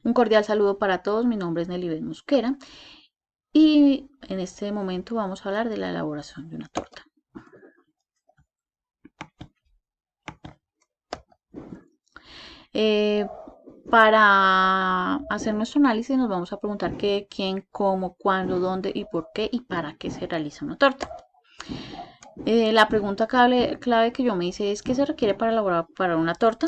Un cordial saludo para todos, mi nombre es Nelibet Mosquera y en este momento vamos a hablar de la elaboración de una torta. Eh, para hacer nuestro análisis nos vamos a preguntar qué, quién, cómo, cuándo, dónde y por qué y para qué se realiza una torta. La pregunta clave que yo me hice es: ¿qué se requiere para elaborar para una torta?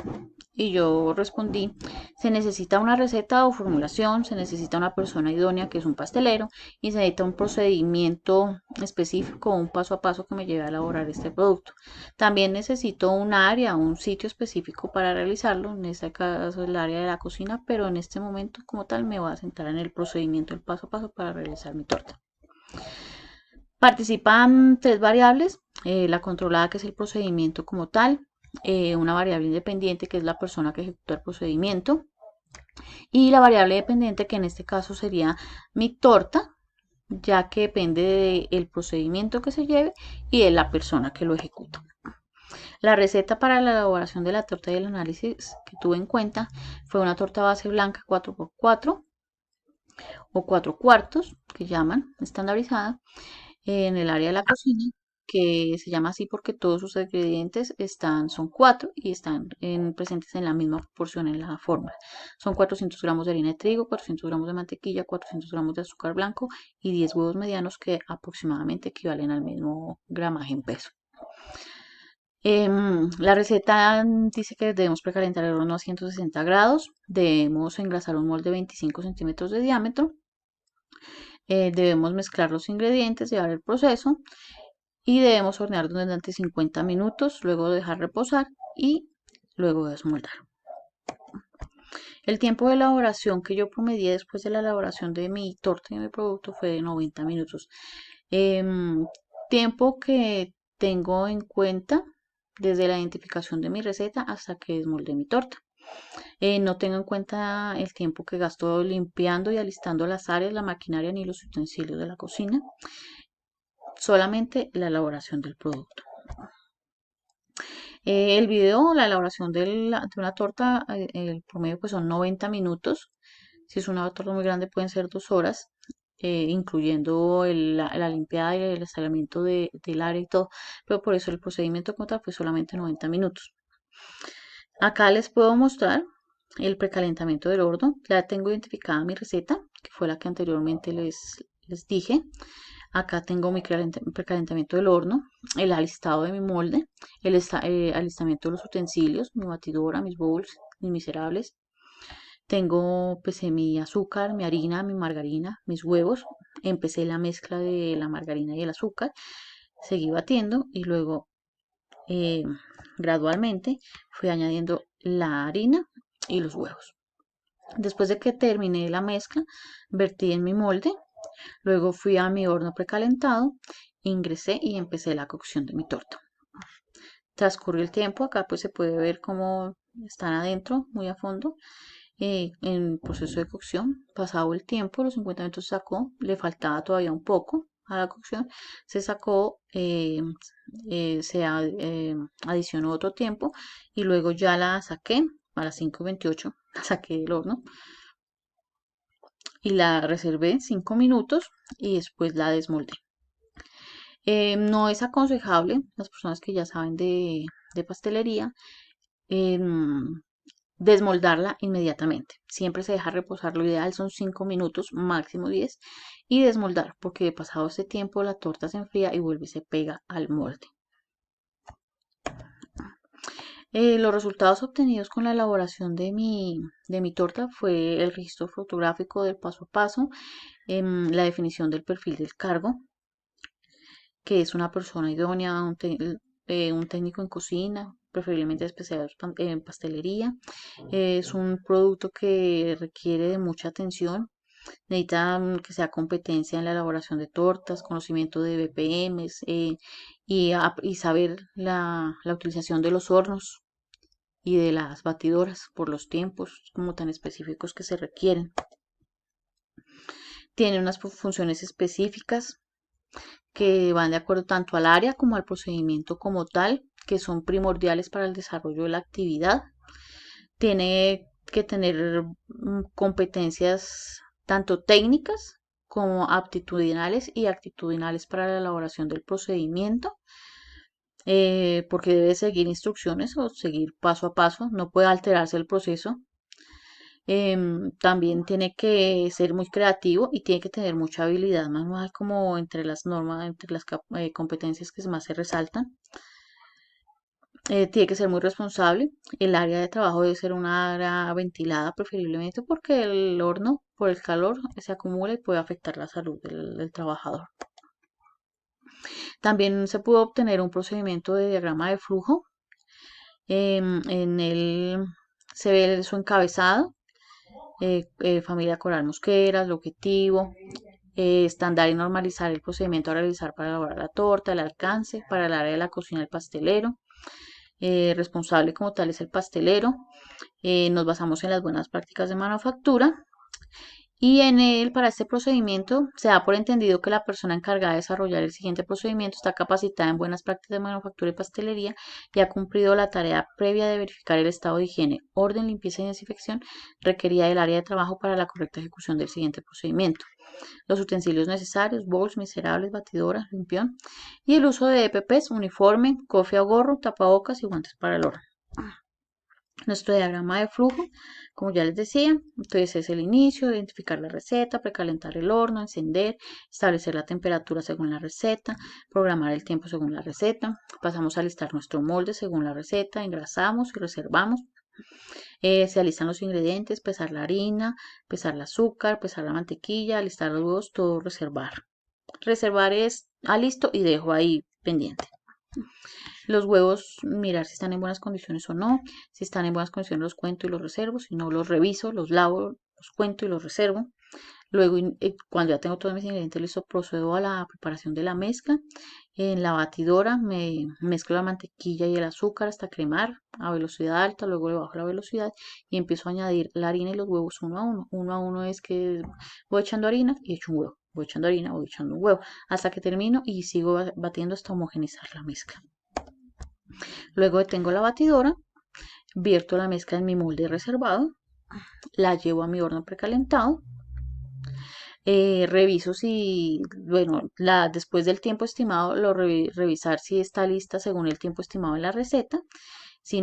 Y yo respondí: se necesita una receta o formulación, se necesita una persona idónea, que es un pastelero, y se necesita un procedimiento específico, un paso a paso que me lleve a elaborar este producto. También necesito un área, un sitio específico para realizarlo, en este caso el área de la cocina, pero en este momento como tal me voy a centrar en el procedimiento, el paso a paso para realizar mi torta. Participan tres variables: la controlada, que es el procedimiento como tal, una variable independiente, que es la persona que ejecuta el procedimiento, y la variable dependiente, que en este caso sería mi torta, ya que depende del procedimiento que se lleve y de la persona que lo ejecuta. La receta para la elaboración de la torta y el análisis que tuve en cuenta fue una torta base blanca 4x4 o 4 cuartos, que llaman estandarizada, en el área de la cocina, que se llama así porque todos sus ingredientes son cuatro y están presentes en la misma proporción en la fórmula. Son 400 gramos de harina de trigo, 400 gramos de mantequilla, 400 gramos de azúcar blanco y 10 huevos medianos, que aproximadamente equivalen al mismo gramaje en peso. La receta dice que debemos precalentar el horno a 160 grados, debemos engrasar un molde de 25 centímetros de diámetro, debemos mezclar los ingredientes, llevar el proceso y debemos hornear durante 50 minutos, luego dejar reposar y luego desmoldar. El tiempo de elaboración que yo promedié después de la elaboración de mi torta y de mi producto fue de 90 minutos. Em, Tiempo que tengo en cuenta desde la identificación de mi receta hasta que desmoldé mi torta. No tengo en cuenta el tiempo que gasto limpiando y alistando las áreas, la maquinaria ni los utensilios de la cocina, solamente la elaboración del producto. El video, la elaboración de una torta, el promedio pues son 90 minutos. Si es una torta muy grande pueden ser 2 horas, incluyendo la limpiada y el estalamiento del área y todo. Pero por eso el procedimiento como tal fue solamente 90 minutos. Acá les puedo mostrar el precalentamiento del horno. Ya tengo identificada mi receta, que fue la que anteriormente les dije. Acá tengo mi precalentamiento del horno, el alistado de mi molde, el alistamiento de los utensilios, mi batidora, mis bowls, mis miserables. Tengo, pesé mi azúcar, mi harina, mi margarina, mis huevos. Empecé la mezcla de la margarina y el azúcar. Seguí batiendo y luego eh, gradualmente fui añadiendo la harina y los huevos. Después de que terminé la mezcla, vertí en mi molde. Luego fui a mi horno precalentado, ingresé y empecé la cocción de mi torta. Transcurrió el tiempo, acá pues se puede ver cómo están adentro, muy a fondo, en proceso de cocción. Pasado el tiempo, los 50 minutos se sacó, le faltaba todavía un poco a la cocción, se sacó, adicionó otro tiempo y luego ya la saqué a las 5:28, la saqué del horno y la reservé 5 minutos y después la desmoldé. No es aconsejable, las personas que ya saben de pastelería, em, desmoldarla inmediatamente. Siempre se deja reposar, lo ideal son 5 minutos, máximo 10, y desmoldar, porque pasado ese tiempo la torta se enfría y vuelve y se pega al molde. Los resultados obtenidos con la elaboración de mi torta fue el registro fotográfico del paso a paso, la definición del perfil del cargo, que es una persona idónea, un técnico en cocina, preferiblemente especializado en pastelería. Es un producto que requiere de mucha atención. Necesita que sea competencia en la elaboración de tortas, conocimiento de BPMs, y saber la utilización de los hornos y de las batidoras por los tiempos como tan específicos que se requieren. Tiene unas funciones específicas que van de acuerdo tanto al área como al procedimiento como tal, que son primordiales para el desarrollo de la actividad. Tiene que tener competencias tanto técnicas como aptitudinales y actitudinales para la elaboración del procedimiento, porque debe seguir instrucciones o seguir paso a paso, no puede alterarse el proceso. También tiene que ser muy creativo y tiene que tener mucha habilidad manual como entre las normas, entre las competencias que más se resaltan. Tiene que ser muy responsable. El área de trabajo debe ser una área ventilada preferiblemente porque el horno por el calor se acumula y puede afectar la salud del trabajador. También se pudo obtener un procedimiento de diagrama de flujo. En él se ve su encabezado, familia Coral Mosqueras, el objetivo, estandar y normalizar el procedimiento a realizar para elaborar la torta, el alcance para el área de la cocina del pastelero. Responsable como tal es el pastelero. Nos basamos en las buenas prácticas de manufactura. Y en él, para este procedimiento, se da por entendido que la persona encargada de desarrollar el siguiente procedimiento está capacitada en buenas prácticas de manufactura y pastelería y ha cumplido la tarea previa de verificar el estado de higiene, orden, limpieza y desinfección requerida del área de trabajo para la correcta ejecución del siguiente procedimiento. Los utensilios necesarios, bols, miserables, batidora, limpión y el uso de EPPs, uniforme, cofia o gorro, tapabocas y guantes para el horno. Nuestro diagrama de flujo, como ya les decía, entonces es el inicio, identificar la receta, precalentar el horno, encender, establecer la temperatura según la receta, programar el tiempo según la receta, pasamos a listar nuestro molde según la receta, engrasamos y reservamos. Se alistan los ingredientes, pesar la harina, pesar el azúcar, pesar la mantequilla, alistar los huevos, todo reservar. Reservar es listo y dejo ahí pendiente. Los huevos, mirar si están en buenas condiciones o no. Si están en buenas condiciones los cuento y los reservo. Si no, los reviso, los lavo, los cuento y los reservo. Luego, cuando ya tengo todos mis ingredientes listos, procedo a la preparación de la mezcla. En la batidora me mezclo la mantequilla y el azúcar hasta cremar a velocidad alta. Luego le bajo la velocidad y empiezo a añadir la harina y los huevos uno a uno. Uno a uno es que voy echando harina y echo un huevo. Voy echando harina, voy echando un huevo. Hasta que termino y sigo batiendo hasta homogenizar la mezcla. Luego detengo la batidora, vierto la mezcla en mi molde reservado, la llevo a mi horno precalentado, reviso si, bueno, después del tiempo estimado, revisar si está lista según el tiempo estimado en la receta. Si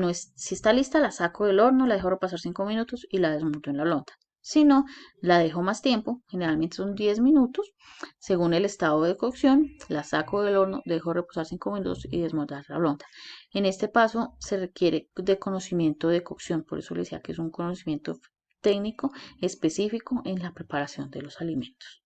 está lista, la saco del horno, la dejo repasar 5 minutos y la desmonto en la lonta. Si no, la dejo más tiempo, generalmente son 10 minutos, según el estado de cocción, la saco del horno, dejo reposar 5 minutos y desmontar la lonta. En este paso se requiere de conocimiento de cocción, por eso les decía que es un conocimiento técnico específico en la preparación de los alimentos.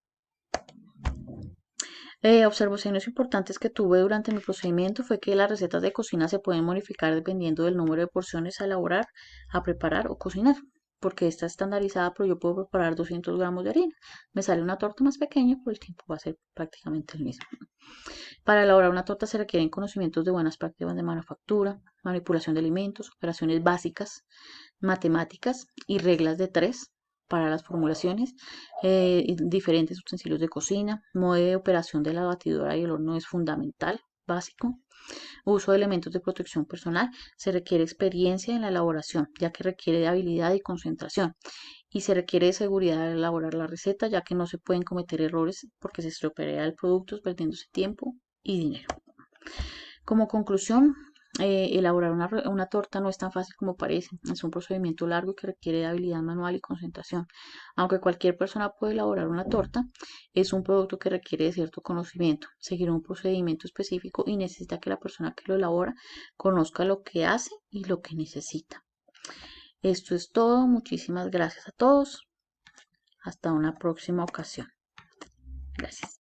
Observaciones importantes que tuve durante mi procedimiento fue que las recetas de cocina se pueden modificar dependiendo del número de porciones a elaborar, a preparar o cocinar, porque esta es estandarizada, pero yo puedo preparar 200 gramos de harina. Me sale una torta más pequeña, pero el tiempo va a ser prácticamente el mismo. Para elaborar una torta se requieren conocimientos de buenas prácticas de manufactura, manipulación de alimentos, operaciones básicas, matemáticas y reglas de 3 para las formulaciones, diferentes utensilios de cocina, modo de operación de la batidora y el horno es fundamental, básico. Uso de elementos de protección personal. Se requiere experiencia en la elaboración, ya que requiere de habilidad y concentración. Y se requiere de seguridad al elaborar la receta, ya que no se pueden cometer errores porque se estropearía el producto, perdiéndose tiempo y dinero. Como conclusión, elaborar una torta no es tan fácil como parece. Es un procedimiento largo que requiere de habilidad manual y concentración. Aunque cualquier persona puede elaborar una torta, es un producto que requiere de cierto conocimiento, seguir un procedimiento específico y necesita que la persona que lo elabora conozca lo que hace y lo que necesita. Esto es todo. Muchísimas gracias a todos. Hasta una próxima ocasión. Gracias.